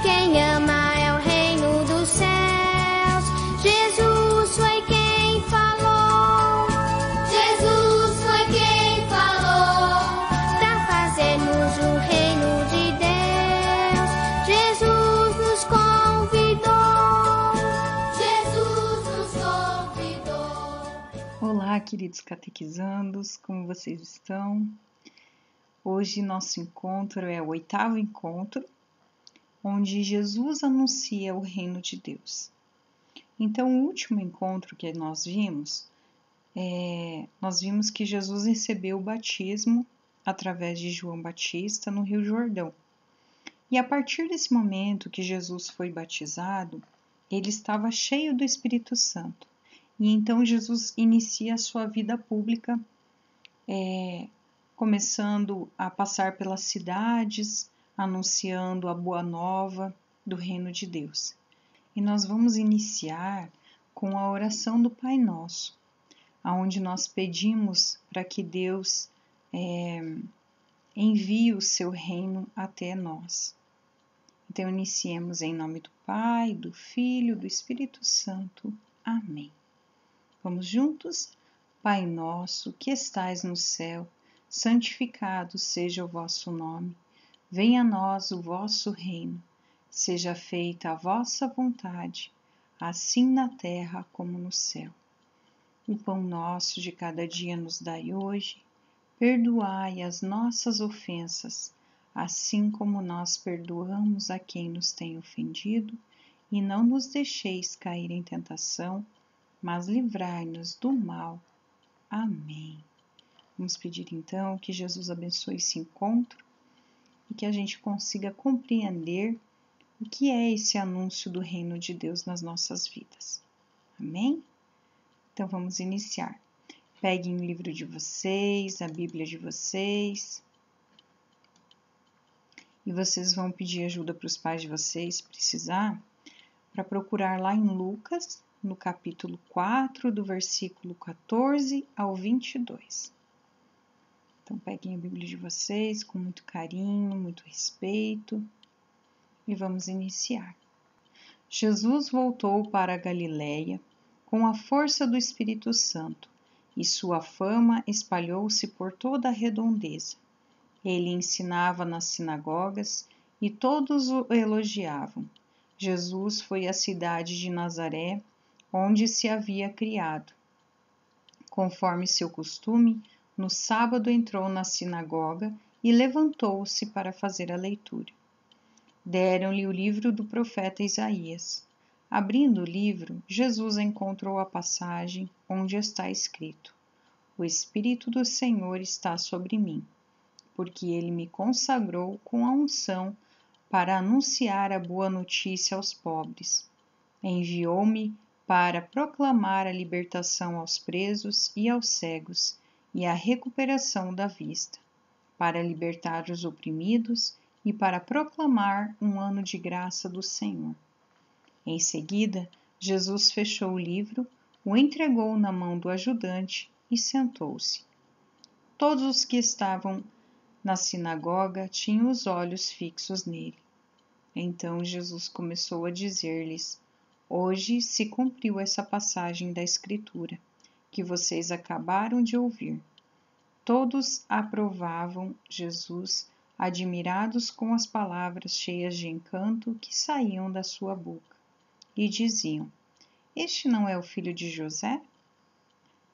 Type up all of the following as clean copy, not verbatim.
quem ama é o reino dos céus. Jesus foi quem falou. Jesus foi quem falou. Pra fazermos o reino de Deus. Jesus nos convidou. Jesus nos convidou. Olá, queridos catequizandos, como vocês estão? Hoje nosso encontro é o 8º encontro, onde Jesus anuncia o reino de Deus. Então, o último encontro que nós vimos que Jesus recebeu o batismo através de João Batista no Rio Jordão. E a partir desse momento que Jesus foi batizado, ele estava cheio do Espírito Santo. E então Jesus inicia a sua vida pública, começando a passar pelas cidades, anunciando a boa nova do reino de Deus. E nós vamos iniciar com a oração do Pai Nosso, onde nós pedimos para que Deus envie o seu reino até nós. Então, iniciemos em nome do Pai, do Filho, do Espírito Santo. Amém. Vamos juntos? Pai nosso, que estais no céu, santificado seja o vosso nome. Venha a nós o vosso reino. Seja feita a vossa vontade, assim na terra como no céu. O pão nosso de cada dia nos dai hoje. Perdoai as nossas ofensas, assim como nós perdoamos a quem nos tem ofendido, e não nos deixeis cair em tentação, mas livrai-nos do mal. Amém. Vamos pedir então que Jesus abençoe esse encontro e que a gente consiga compreender o que é esse anúncio do reino de Deus nas nossas vidas. Amém? Então vamos iniciar. Peguem o livro de vocês, a Bíblia de vocês, e vocês vão pedir ajuda para os pais de vocês, se precisar, para procurar lá em Lucas, no capítulo 4, do versículo 14 ao 22. Então, peguem a Bíblia de vocês com muito carinho, muito respeito e vamos iniciar. Jesus voltou para a Galiléia com a força do Espírito Santo e sua fama espalhou-se por toda a redondeza. Ele ensinava nas sinagogas e todos o elogiavam. Jesus foi à cidade de Nazaré, onde se havia criado. Conforme seu costume, no sábado entrou na sinagoga e levantou-se para fazer a leitura. Deram-lhe o livro do profeta Isaías. Abrindo o livro, Jesus encontrou a passagem onde está escrito: O Espírito do Senhor está sobre mim, porque ele me consagrou com a unção para anunciar a boa notícia aos pobres. Enviou-me para proclamar a libertação aos presos e aos cegos e a recuperação da vista, para libertar os oprimidos e para proclamar um ano de graça do Senhor. Em seguida, Jesus fechou o livro, o entregou na mão do ajudante e sentou-se. Todos os que estavam na sinagoga tinham os olhos fixos nele. Então Jesus começou a dizer-lhes: Hoje se cumpriu essa passagem da Escritura, que vocês acabaram de ouvir. Todos aprovavam Jesus, admirados com as palavras cheias de encanto que saíam da sua boca, e diziam: Este não é o filho de José?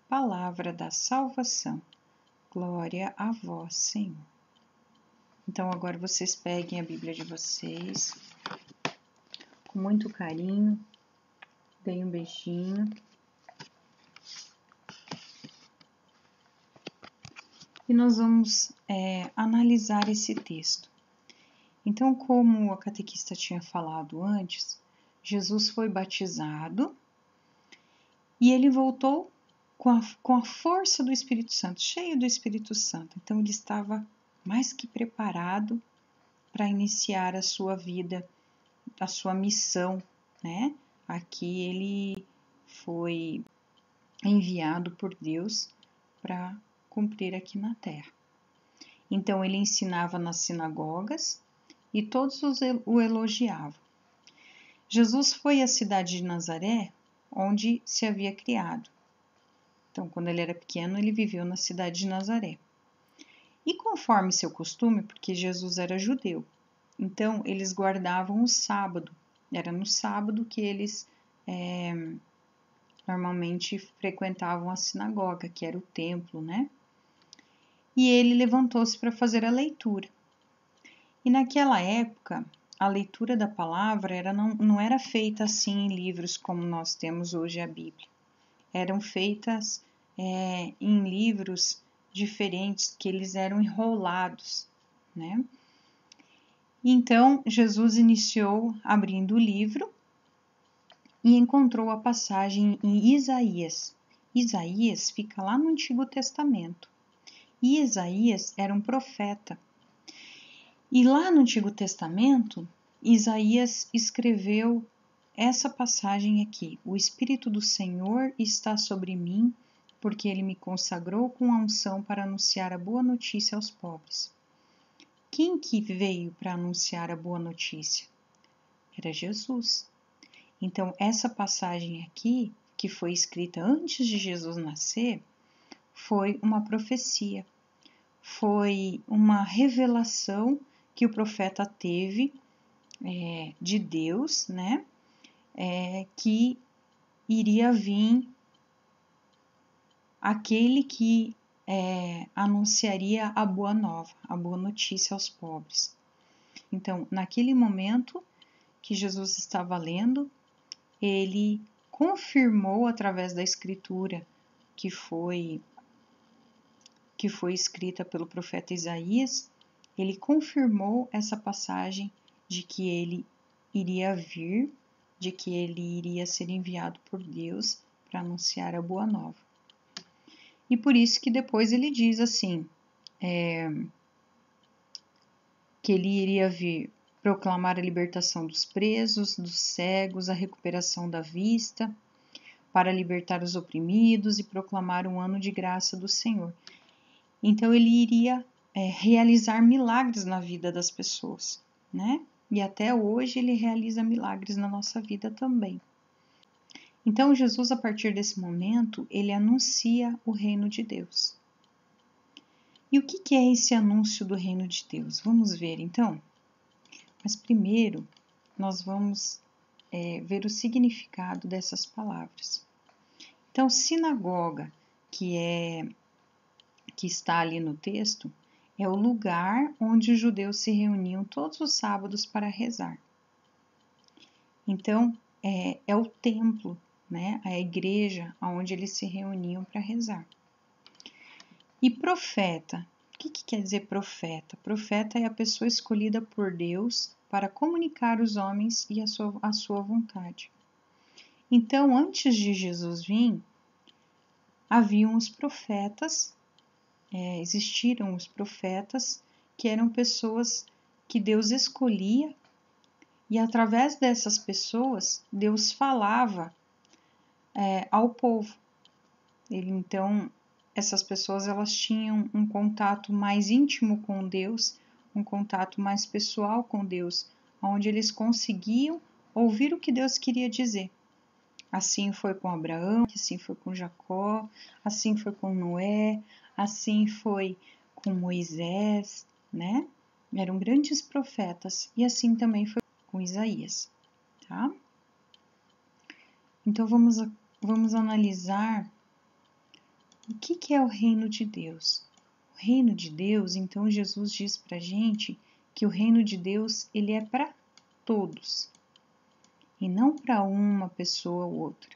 Palavra da salvação. Glória a vós, Senhor. Então agora vocês peguem a Bíblia de vocês, com muito carinho, deem um beijinho. E nós vamos analisar esse texto. Então, como a catequista tinha falado antes, Jesus foi batizado e ele voltou com a força do Espírito Santo, cheio do Espírito Santo. Então, ele estava mais que preparado para iniciar a sua vida, a sua missão, né? Aqui ele foi enviado por Deus para cumprir aqui na terra. Então ele ensinava nas sinagogas e todos o elogiavam. Jesus foi à cidade de Nazaré, onde se havia criado. Então, quando ele era pequeno, ele viveu na cidade de Nazaré. E conforme seu costume, porque Jesus era judeu, então eles guardavam o sábado. Era no sábado que eles normalmente frequentavam a sinagoga, que era o templo, né? E ele levantou-se para fazer a leitura. E naquela época, a leitura da palavra não era feita assim em livros como nós temos hoje a Bíblia. Eram feitas em livros diferentes, que eles eram enrolados, né? Então, Jesus iniciou abrindo o livro e encontrou a passagem em Isaías. Isaías fica lá no Antigo Testamento. E Isaías era um profeta. E lá no Antigo Testamento, Isaías escreveu essa passagem aqui: o Espírito do Senhor está sobre mim, porque ele me consagrou com a unção para anunciar a boa notícia aos pobres. Quem que veio para anunciar a boa notícia? Era Jesus. Então, essa passagem aqui, que foi escrita antes de Jesus nascer, foi uma profecia, foi uma revelação que o profeta teve de Deus, né? Que iria vir aquele que anunciaria a boa nova, a boa notícia aos pobres. Então, naquele momento que Jesus estava lendo, ele confirmou através da escritura que foi escrita pelo profeta Isaías, ele confirmou essa passagem de que ele iria vir, de que ele iria ser enviado por Deus para anunciar a boa nova. E por isso que depois ele diz assim, que ele iria vir proclamar a libertação dos presos, dos cegos, a recuperação da vista, para libertar os oprimidos e proclamar um ano de graça do Senhor. Então ele iria realizar milagres na vida das pessoas, né? E até hoje ele realiza milagres na nossa vida também. Então Jesus, a partir desse momento, ele anuncia o reino de Deus. E o que é esse anúncio do reino de Deus? Vamos ver então? Mas primeiro nós vamos ver o significado dessas palavras. Então, sinagoga, que está ali no texto, é o lugar onde os judeus se reuniam todos os sábados para rezar. Então, é o templo, né? A igreja onde eles se reuniam para rezar. E profeta, o que quer dizer profeta? Profeta é a pessoa escolhida por Deus para comunicar aos homens e a sua vontade. Então, antes de Jesus vir, haviam os profetas, existiram os profetas, que eram pessoas que Deus escolhia, e através dessas pessoas, Deus falava ao povo. Então, essas pessoas elas tinham um contato mais íntimo com Deus, um contato mais pessoal com Deus, onde eles conseguiam ouvir o que Deus queria dizer. Assim foi com Abraão, assim foi com Jacó, assim foi com Noé, assim foi com Moisés, né? Eram grandes profetas e assim também foi com Isaías, tá? Então vamos analisar o que é o reino de Deus. O reino de Deus, então Jesus diz pra gente que o reino de Deus ele é para todos e não para uma pessoa ou outra.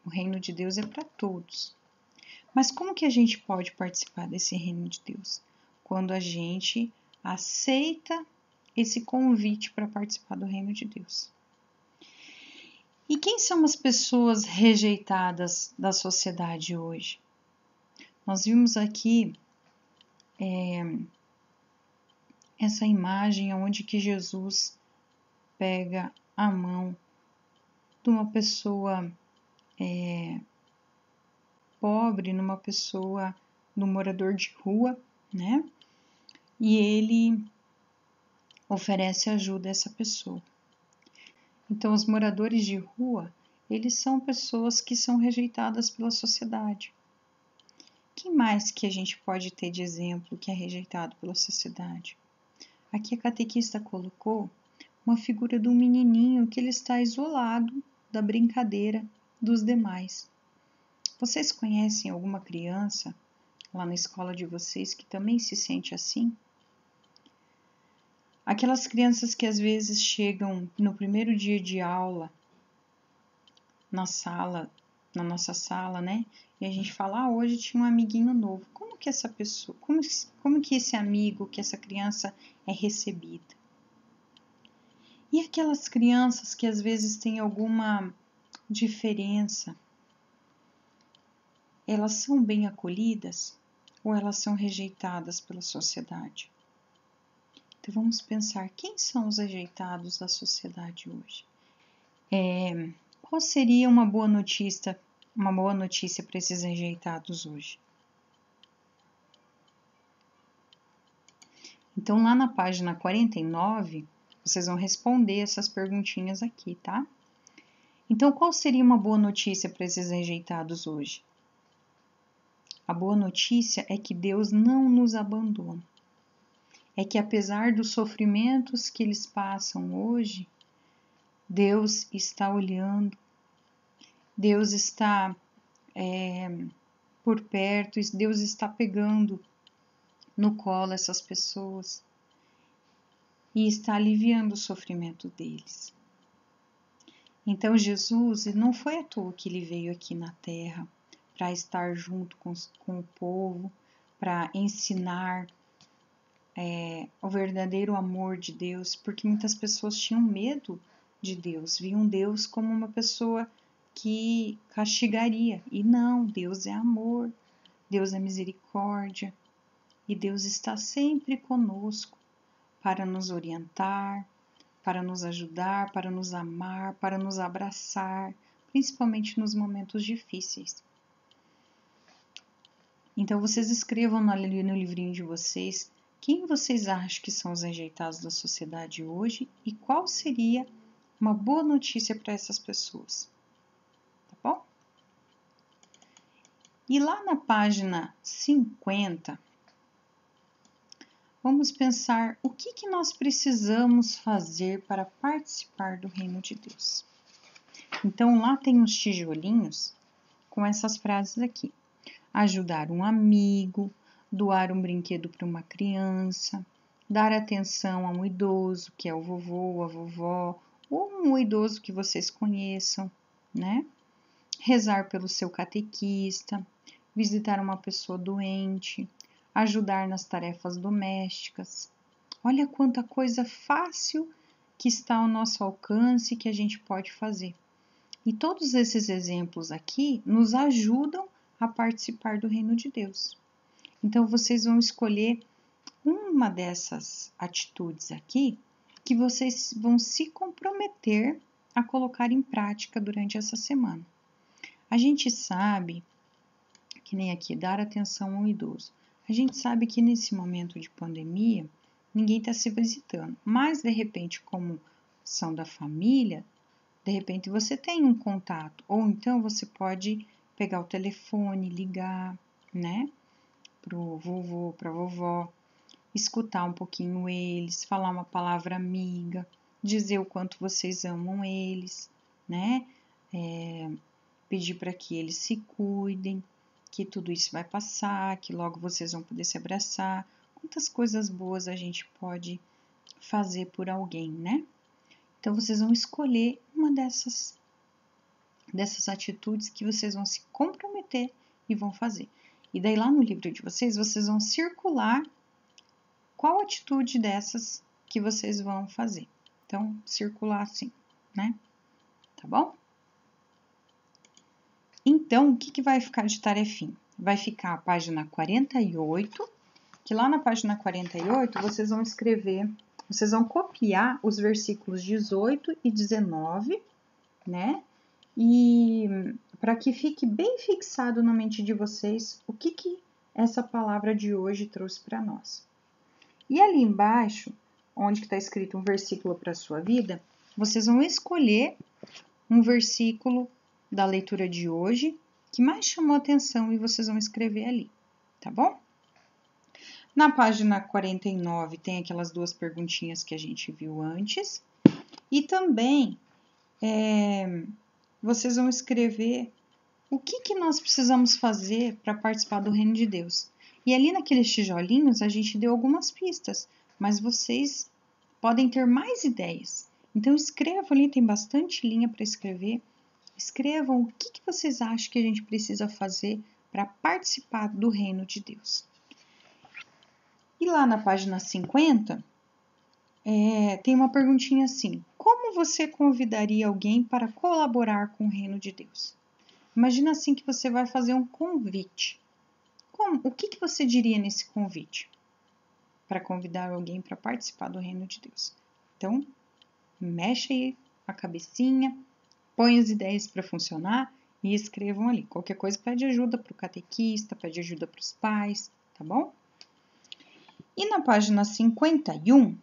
O reino de Deus é para todos. Mas como que a gente pode participar desse reino de Deus? Quando a gente aceita esse convite para participar do reino de Deus. E quem são as pessoas rejeitadas da sociedade hoje? Nós vimos aqui essa imagem onde que Jesus pega a mão de uma pessoa pobre, numa pessoa, num morador de rua, né? E ele oferece ajuda a essa pessoa. Então, os moradores de rua, eles são pessoas que são rejeitadas pela sociedade. Quem mais que a gente pode ter de exemplo que é rejeitado pela sociedade? Aqui a catequista colocou uma figura de um menininho que ele está isolado da brincadeira dos demais. Vocês conhecem alguma criança lá na escola de vocês que também se sente assim? Aquelas crianças que às vezes chegam no primeiro dia de aula na nossa sala, né? E a gente fala, hoje tinha um amiguinho novo. Como que essa pessoa, como que esse amigo, que essa criança é recebida? E aquelas crianças que às vezes têm alguma diferença, elas são bem acolhidas ou elas são rejeitadas pela sociedade? Então vamos pensar, quem são os rejeitados da sociedade hoje? Qual seria uma boa notícia para esses rejeitados hoje? Então lá na página 49, vocês vão responder essas perguntinhas aqui, tá? Então qual seria uma boa notícia para esses rejeitados hoje? A boa notícia é que Deus não nos abandona. É que apesar dos sofrimentos que eles passam hoje, Deus está olhando, Deus está por perto, Deus está pegando no colo essas pessoas e está aliviando o sofrimento deles. Então Jesus não foi à toa que ele veio aqui na terra para estar junto com o povo, para ensinar o verdadeiro amor de Deus, porque muitas pessoas tinham medo de Deus, viam Deus como uma pessoa que castigaria. E não, Deus é amor, Deus é misericórdia, e Deus está sempre conosco para nos orientar, para nos ajudar, para nos amar, para nos abraçar, principalmente nos momentos difíceis. Então vocês escrevam ali no livrinho de vocês quem vocês acham que são os rejeitados da sociedade hoje e qual seria uma boa notícia para essas pessoas. Tá bom? E lá na página 50, vamos pensar o que nós precisamos fazer para participar do reino de Deus. Então lá tem uns tijolinhos com essas frases aqui. Ajudar um amigo, doar um brinquedo para uma criança, dar atenção a um idoso, que é o vovô, a vovó, ou um idoso que vocês conheçam, né? Rezar pelo seu catequista, visitar uma pessoa doente, ajudar nas tarefas domésticas. Olha quanta coisa fácil que está ao nosso alcance que a gente pode fazer. E todos esses exemplos aqui nos ajudam a participar do reino de Deus. Então, vocês vão escolher uma dessas atitudes aqui que vocês vão se comprometer a colocar em prática durante essa semana. A gente sabe, que nem aqui, dar atenção ao idoso. A gente sabe que nesse momento de pandemia, ninguém está se visitando, mas de repente, como são da família, de repente você tem um contato, ou então você pode pegar o telefone, ligar, né, pro vovô, pra vovó, escutar um pouquinho eles, falar uma palavra amiga, dizer o quanto vocês amam eles, né, pedir para que eles se cuidem, que tudo isso vai passar, que logo vocês vão poder se abraçar. Quantas coisas boas a gente pode fazer por alguém, né? Então, vocês vão escolher uma dessas atitudes que vocês vão se comprometer e vão fazer. E daí lá no livro de vocês vão circular qual atitude dessas que vocês vão fazer. Então, circular assim, né? Tá bom? Então, o que vai ficar de tarefinha? Vai ficar a página 48, que lá na página 48 vocês vão escrever, vocês vão copiar os versículos 18 e 19, né? E para que fique bem fixado na mente de vocês o que essa palavra de hoje trouxe para nós. E ali embaixo, onde que está escrito um versículo para a sua vida, vocês vão escolher um versículo da leitura de hoje que mais chamou atenção e vocês vão escrever ali, tá bom? Na página 49 tem aquelas duas perguntinhas que a gente viu antes e também vocês vão escrever o que nós precisamos fazer para participar do reino de Deus. E ali naqueles tijolinhos a gente deu algumas pistas, mas vocês podem ter mais ideias. Então escrevam ali, tem bastante linha para escrever. Escrevam o que vocês acham que a gente precisa fazer para participar do reino de Deus. E lá na página 50, tem uma perguntinha assim: como você convidaria alguém para colaborar com o reino de Deus? Imagina assim que você vai fazer um convite. O que você diria nesse convite? Para convidar alguém para participar do reino de Deus. Então, mexe aí a cabecinha, põe as ideias para funcionar e escrevam ali. Qualquer coisa pede ajuda para o catequista, pede ajuda para os pais, tá bom? E na página 51,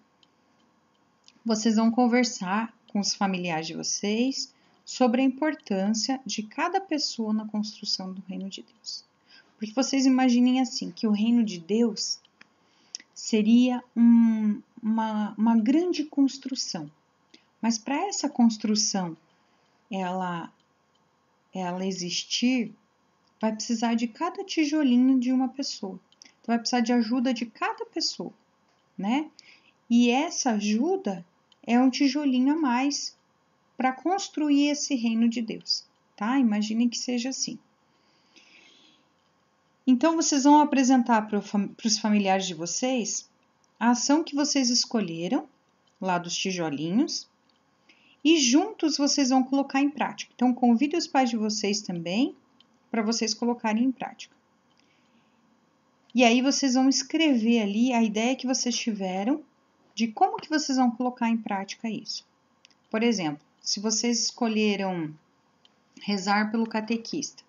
vocês vão conversar com os familiares de vocês sobre a importância de cada pessoa na construção do reino de Deus. Porque vocês imaginem assim, que o reino de Deus seria uma grande construção. Mas para essa construção ela existir, vai precisar de cada tijolinho de uma pessoa. Então, vai precisar de ajuda de cada pessoa, né? E essa ajuda é um tijolinho a mais para construir esse reino de Deus, tá? Imaginem que seja assim. Então, vocês vão apresentar para os familiares de vocês a ação que vocês escolheram, lá dos tijolinhos, e juntos vocês vão colocar em prática. Então, convide os pais de vocês também para vocês colocarem em prática. E aí, vocês vão escrever ali a ideia que vocês tiveram de como que vocês vão colocar em prática isso. Por exemplo, se vocês escolheram rezar pelo catequista,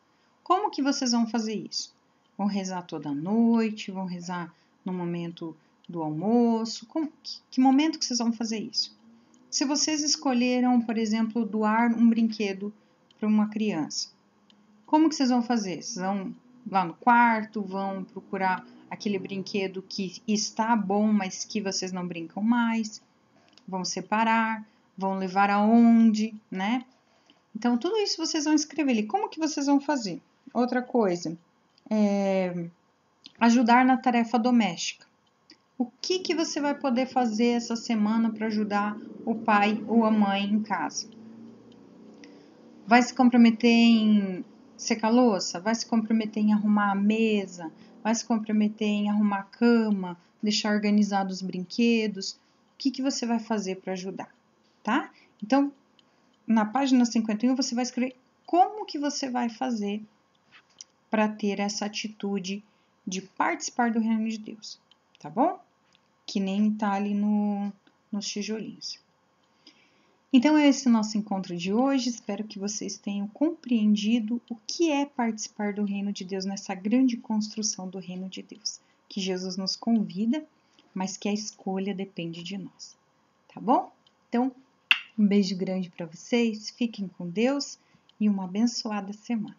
como que vocês vão fazer isso? Vão rezar toda noite? Vão rezar no momento do almoço? Que momento que vocês vão fazer isso? Se vocês escolheram, por exemplo, doar um brinquedo para uma criança, como que vocês vão fazer? Vocês vão lá no quarto, vão procurar aquele brinquedo que está bom, mas que vocês não brincam mais, vão separar, vão levar aonde, né? Então, tudo isso vocês vão escrever ali. Como que vocês vão fazer? Outra coisa, ajudar na tarefa doméstica. O que você vai poder fazer essa semana para ajudar o pai ou a mãe em casa? Vai se comprometer em secar louça? Vai se comprometer em arrumar a mesa? Vai se comprometer em arrumar a cama? Deixar organizados os brinquedos? O que você vai fazer para ajudar, tá? Então, na página 51, você vai escrever como que você vai fazer para ter essa atitude de participar do reino de Deus, tá bom? Que nem tá ali nos tijolinhos. Então, esse é o nosso encontro de hoje. Espero que vocês tenham compreendido o que é participar do reino de Deus nessa grande construção do reino de Deus, que Jesus nos convida, mas que a escolha depende de nós, tá bom? Então, um beijo grande para vocês, fiquem com Deus e uma abençoada semana.